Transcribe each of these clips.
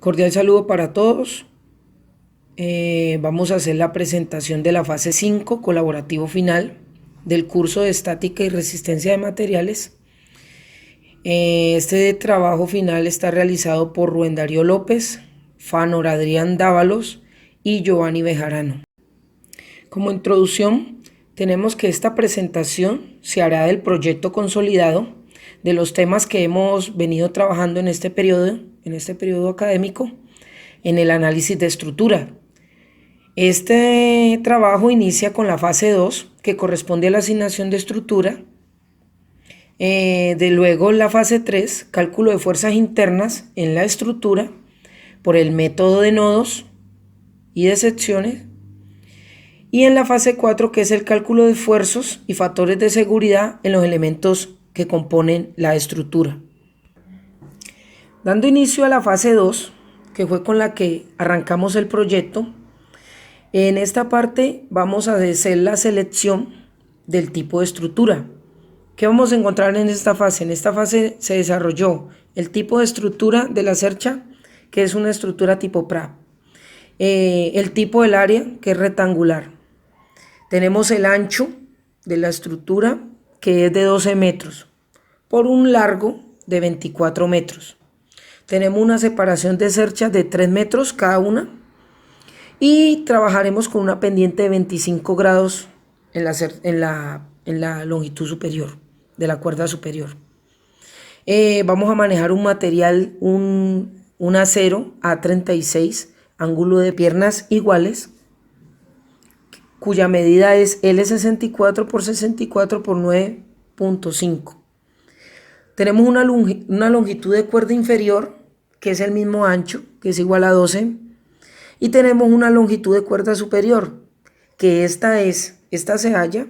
Cordial saludo para todos. Vamos a hacer la presentación de la fase 5, colaborativo final, del curso de estática y resistencia de materiales. Este trabajo final está realizado por Rubén Darío López, Fanor Adrián Dávalos y Giovanni Bejarano. Como introducción, tenemos que esta presentación se hará del proyecto consolidado, de los temas que hemos venido trabajando en este periodo académico, en el análisis de estructura. Este trabajo inicia con la fase 2, que corresponde a la asignación de estructura. De luego la fase 3, cálculo de fuerzas internas en la estructura por el método de nodos y de secciones. Y en la fase 4, que es el cálculo de esfuerzos y factores de seguridad en los elementos que componen la estructura. Dando inicio a la fase 2, que fue con la que arrancamos el proyecto, en esta parte vamos a hacer la selección del tipo de estructura. ¿Qué vamos a encontrar en esta fase? En esta fase se desarrolló el tipo de estructura de la cercha, que es una estructura tipo PRA. El tipo del área, que es rectangular. Tenemos el ancho de la estructura, que es de 12 metros, por un largo de 24 metros. Tenemos una separación de cerchas de 3 metros cada una y trabajaremos con una pendiente de 25 grados en la longitud superior de la cuerda superior. Vamos a manejar un material, un acero A36, ángulo de piernas iguales, cuya medida es L64 por 64 por 9.5. Tenemos una longitud de cuerda inferior, que es el mismo ancho, que es igual a 12. Y tenemos una longitud de cuerda superior, que esta se halla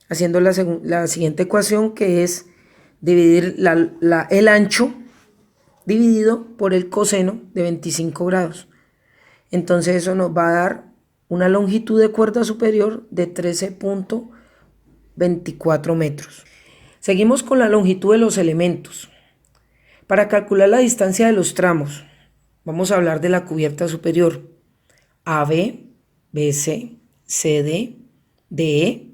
haciendo la siguiente ecuación, que es dividir el ancho dividido por el coseno de 25 grados. Entonces eso nos va a dar una longitud de cuerda superior de 13.24 metros. Seguimos con la longitud de los elementos. Para calcular la distancia de los tramos, vamos a hablar de la cubierta superior. AB, BC, CD, DE,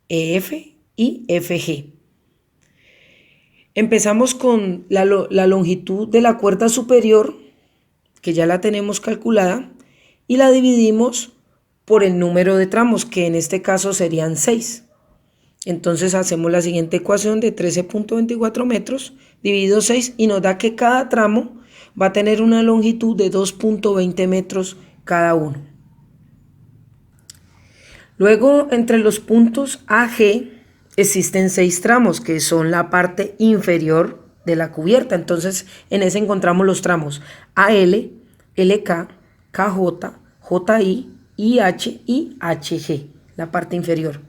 EF y FG. Empezamos con la longitud de la cuerda superior, que ya la tenemos calculada, y la dividimos por el número de tramos, que en este caso serían 6. Entonces hacemos la siguiente ecuación de 13.24 metros dividido 6 y nos da que cada tramo va a tener una longitud de 2.20 metros cada uno. Luego, entre los puntos A, G, existen 6 tramos, que son la parte inferior de la cubierta. Entonces, en ese encontramos los tramos AL, LK, KJ, JI, IH y HG, la parte inferior.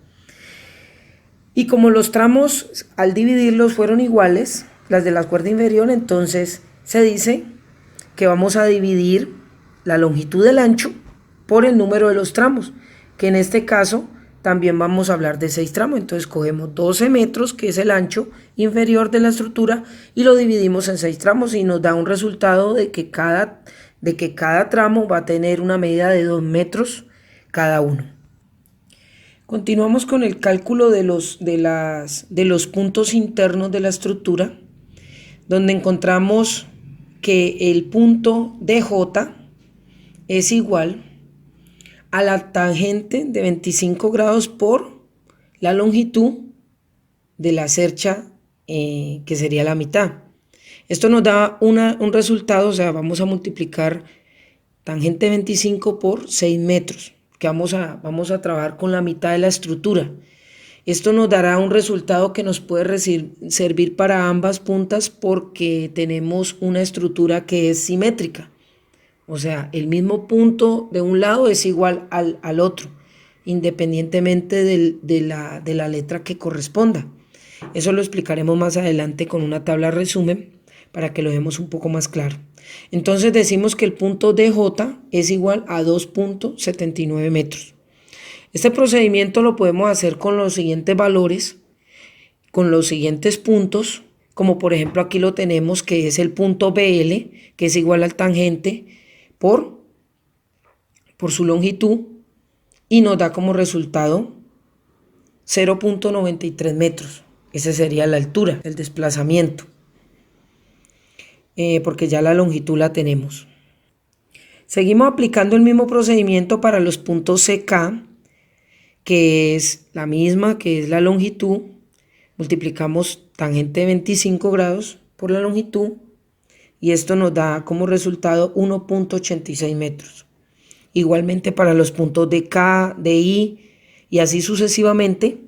Y como los tramos al dividirlos fueron iguales, las de la cuerda inferior, entonces se dice que vamos a dividir la longitud del ancho por el número de los tramos, que en este caso también vamos a hablar de 6 tramos. Entonces cogemos 12 metros, que es el ancho inferior de la estructura, y lo dividimos en 6 tramos y nos da un resultado de que cada tramo va a tener una medida de 2 metros cada uno. Continuamos con el cálculo de los puntos internos de la estructura, donde encontramos que el punto DJ es igual a la tangente de 25 grados por la longitud de la cercha, que sería la mitad. Esto nos da un resultado, o sea, vamos a multiplicar tangente 25 por 6 metros, que vamos a trabajar con la mitad de la estructura. Esto nos dará un resultado que nos puede servir para ambas puntas, porque tenemos una estructura que es simétrica. O sea, el mismo punto de un lado es igual al otro, independientemente de la letra que corresponda. Eso lo explicaremos más adelante con una tabla resumen para que lo demos un poco más claro. Entonces decimos que el punto DJ es igual a 2.79 metros. Este procedimiento lo podemos hacer con los siguientes valores, con los siguientes puntos como por ejemplo aquí lo tenemos, que es el punto BL, que es igual al tangente por su longitud, y nos da como resultado 0.93 metros. Esa sería la altura, el desplazamiento, porque ya la longitud la tenemos. Seguimos aplicando el mismo procedimiento para los puntos CK, que es la misma, que es la longitud. Multiplicamos tangente de 25 grados por la longitud y esto nos da como resultado 1.86 metros. Igualmente para los puntos de K, de I y así sucesivamente,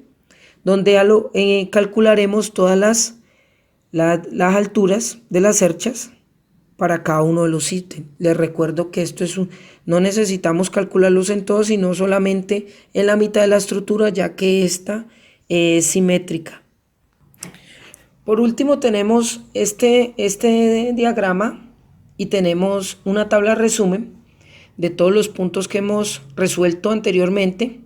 donde calcularemos todas las alturas de las cerchas para cada uno de los ítems. Les recuerdo que no necesitamos calcularlos en todos, sino solamente en la mitad de la estructura, ya que esta es simétrica. Por último tenemos este diagrama y tenemos una tabla resumen de todos los puntos que hemos resuelto anteriormente.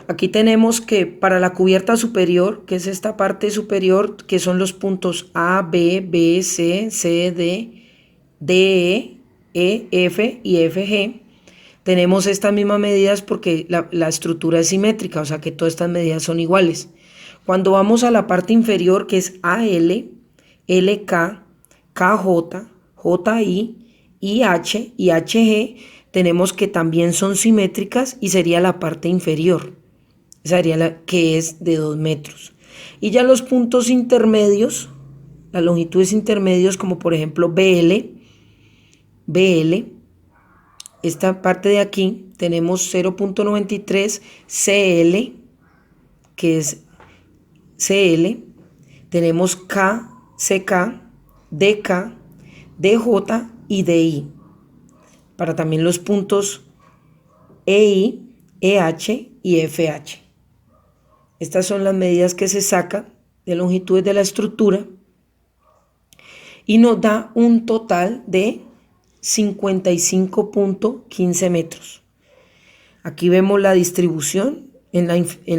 Aquí tenemos que para la cubierta superior, que es esta parte superior, que son los puntos A, B, C, D, E, F y FG, tenemos estas mismas medidas porque la estructura es simétrica, o sea que todas estas medidas son iguales. Cuando vamos a la parte inferior, que es AL, LK, KJ, JI, IH y HG, tenemos que también son simétricas y sería la parte inferior, sería la que es de 2 metros. Y ya los puntos intermedios, las longitudes intermedios, como por ejemplo BL, esta parte de aquí tenemos 0.93 CL, que es CL, tenemos K, CK, DK, DJ y DI. Para también los puntos EI, EH y FH. Estas son las medidas que se sacan de longitudes de la estructura y nos da un total de 55.15 metros. Aquí vemos la distribución, en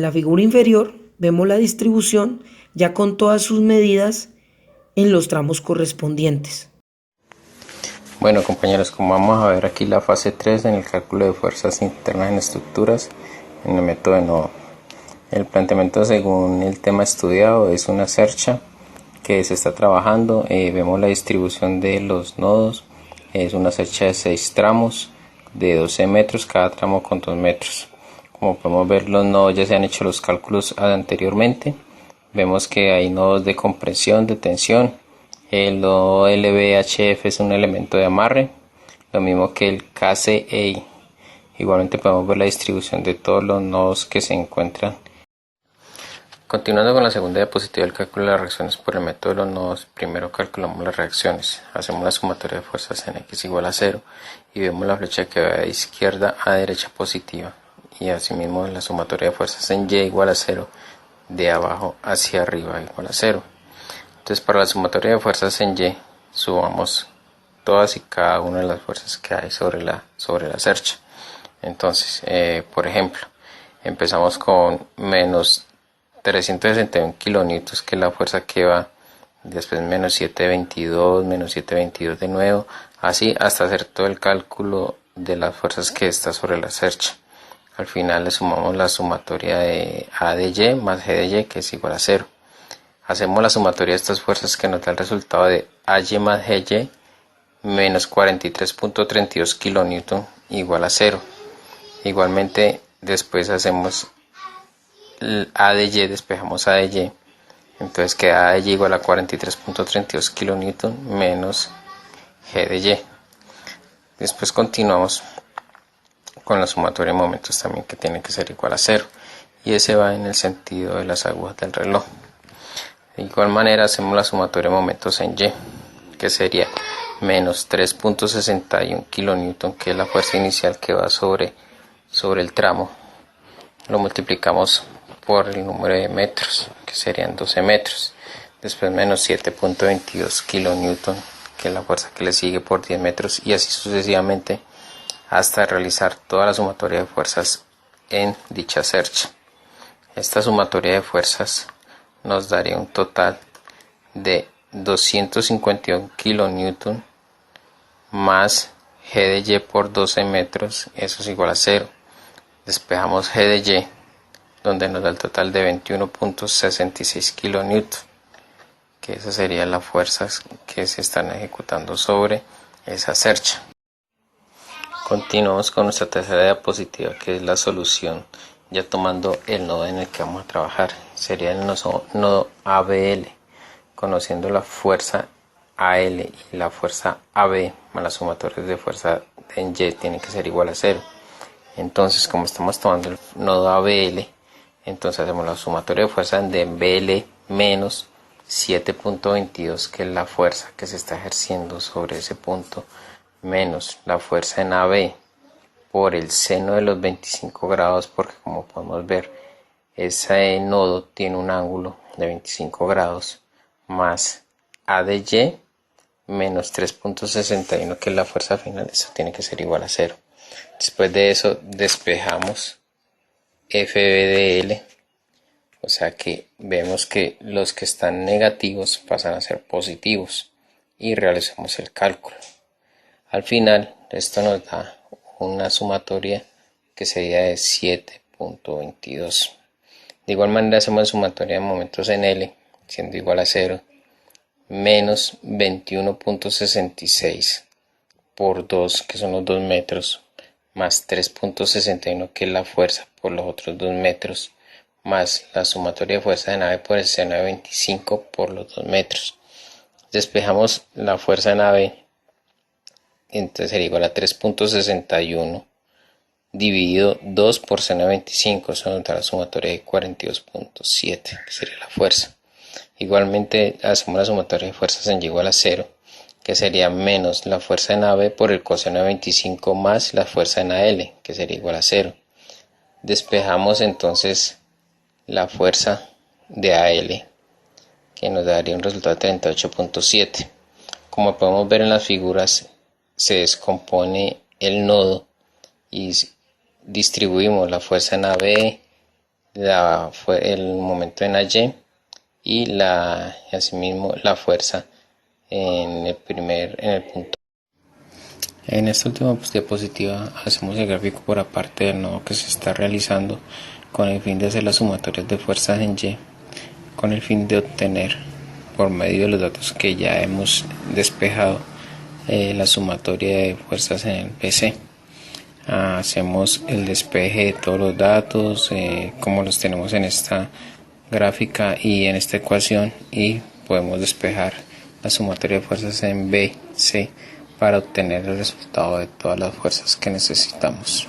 la figura inferior vemos la distribución ya con todas sus medidas en los tramos correspondientes. Bueno compañeros, como vamos a ver aquí la fase 3 en el cálculo de fuerzas internas en estructuras en el método de nodo. El planteamiento según el tema estudiado es una cercha que se está trabajando. Vemos la distribución de los nodos. Es una cercha de 6 tramos de 12 metros, cada tramo con 2 metros. Como podemos ver, los nodos ya se han hecho los cálculos anteriormente. Vemos que hay nodos de compresión, de tensión. El nodo LVHF es un elemento de amarre, lo mismo que el KCEI. Igualmente podemos ver la distribución de todos los nodos que se encuentran. Continuando con la segunda diapositiva del cálculo de las reacciones por el método de los nodos, primero calculamos las reacciones. Hacemos la sumatoria de fuerzas en X igual a 0 y vemos la flecha que va de izquierda a derecha positiva. Y asimismo la sumatoria de fuerzas en Y igual a 0, de abajo hacia arriba igual a 0. Entonces para la sumatoria de fuerzas en Y, sumamos todas y cada una de las fuerzas que hay sobre la cercha. Entonces, por ejemplo, empezamos con menos 361 kilonewtons, que es la fuerza que va, después menos 722 de nuevo, así hasta hacer todo el cálculo de las fuerzas que está sobre la cercha. Al final le sumamos la sumatoria de A de Y más G de Y, que es igual a 0. Hacemos la sumatoria de estas fuerzas que nos da el resultado de AY más GY menos 43.32 kilonewton igual a 0. Igualmente después hacemos A de Y, despejamos A de Y, entonces queda A de Y igual a 43.32 kilonewton menos G de Y. Después continuamos con la sumatoria de momentos también, que tiene que ser igual a 0, y ese va en el sentido de las agujas del reloj. De igual manera hacemos la sumatoria de momentos en Y, que sería menos 3.61 kilonewton, que es la fuerza inicial que va sobre el tramo. Lo multiplicamos por el número de metros, que serían 12 metros. Después menos 7.22 kilonewton, que es la fuerza que le sigue por 10 metros, y así sucesivamente hasta realizar toda la sumatoria de fuerzas en dicha cercha. Esta sumatoria de fuerzas nos daría un total de 251 kilonewton más G de Y por 12 metros, eso es igual a 0. Despejamos G de Y, donde nos da el total de 21.66 kilonewton, que esas serían las fuerzas que se están ejecutando sobre esa cercha. Continuamos con nuestra tercera diapositiva, que es la solución, ya tomando el nodo en el que vamos a trabajar. Sería el nodo ABL, conociendo la fuerza AL y la fuerza AB más las sumatorias de fuerza en Y tienen que ser igual a 0. Entonces, como estamos tomando el nodo ABL, entonces hacemos la sumatoria de fuerza de BL menos 7.22, que es la fuerza que se está ejerciendo sobre ese punto, menos la fuerza en AB por el seno de los 25 grados, porque como podemos ver, ese nodo tiene un ángulo de 25 grados, más A de Y menos 3.61, que es la fuerza final. Eso tiene que ser igual a 0. Después de eso despejamos FB de L, o sea que vemos que los que están negativos pasan a ser positivos y realizamos el cálculo. Al final esto nos da una sumatoria que sería de 7.22. De igual manera hacemos sumatoria de momentos en L, siendo igual a 0, menos 21.66 por 2, que son los 2 metros, más 3.61, que es la fuerza por los otros 2 metros, más la sumatoria de fuerza de nave por el seno de 25 por los 2 metros. Despejamos la fuerza de nave, entonces sería igual a 3.61 dividido 2 por seno de 25, eso nos da la sumatoria de 42.7, que sería la fuerza. Igualmente hacemos la sumatoria de fuerzas en Y igual a 0, que sería menos la fuerza en AB por el coseno de 25 más la fuerza en AL, que sería igual a 0. Despejamos entonces la fuerza de AL, que nos daría un resultado de 38.7. Como podemos ver en las figuras, se descompone el nodo y distribuimos la fuerza en AB, el momento en AY y asimismo la fuerza en el punto. En esta última diapositiva hacemos el gráfico por aparte del nodo que se está realizando, con el fin de hacer las sumatorias de fuerzas en Y, con el fin de obtener, por medio de los datos que ya hemos despejado, la sumatoria de fuerzas en el PC. Hacemos el despeje de todos los datos como los tenemos en esta gráfica y en esta ecuación, y podemos despejar la sumatoria de fuerzas en B, C, para obtener el resultado de todas las fuerzas que necesitamos.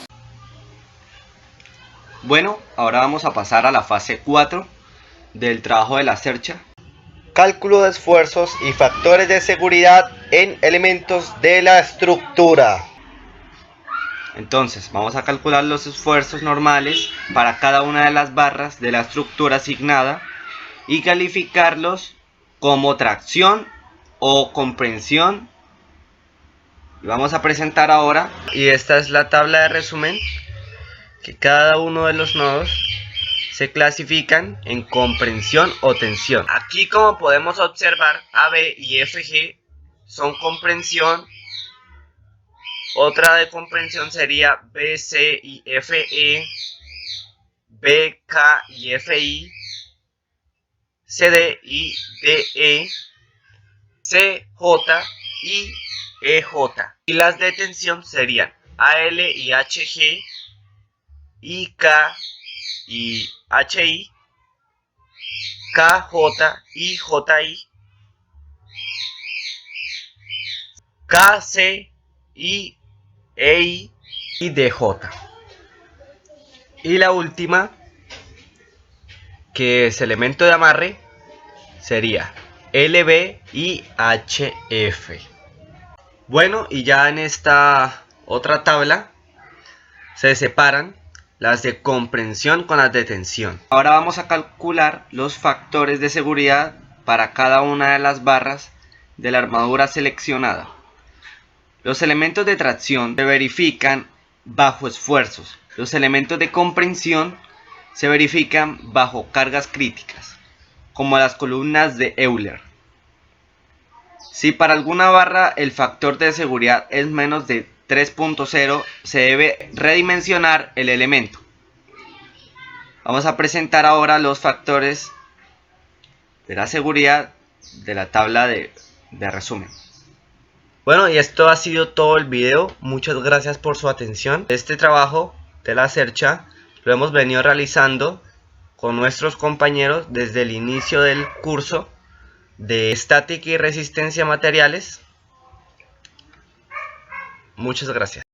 Bueno, ahora vamos a pasar a la fase 4 del trabajo de la cercha. Cálculo de esfuerzos y factores de seguridad en elementos de la estructura. Entonces, vamos a calcular los esfuerzos normales para cada una de las barras de la estructura asignada y calificarlos como tracción o comprensión. Y vamos a presentar ahora, y esta es la tabla de resumen, que cada uno de los nodos se clasifican en comprensión o tensión. Aquí, como podemos observar, AB y FG son comprensión. Otra de comprensión sería BC y FE, BK y FI, CD y DE, CJ y EJ. Y las de tensión serían AL y HG, IK y HI, KJ y JI, KC y EI y DJ. Y la última, que es elemento de amarre, sería LB y HF. Bueno, y ya en esta otra tabla se separan las de comprensión con las de tensión. Ahora vamos a calcular los factores de seguridad para cada una de las barras de la armadura seleccionada. Los elementos de tracción se verifican bajo esfuerzos. Los elementos de comprensión se verifican bajo cargas críticas, como las columnas de Euler. Si para alguna barra el factor de seguridad es menos de 3.0, se debe redimensionar el elemento. Vamos a presentar ahora los factores de la seguridad de la tabla de resumen. Bueno, y esto ha sido todo el video. Muchas gracias por su atención. Este trabajo de la CERCHA lo hemos venido realizando con nuestros compañeros desde el inicio del curso de estática y resistencia a materiales. Muchas gracias.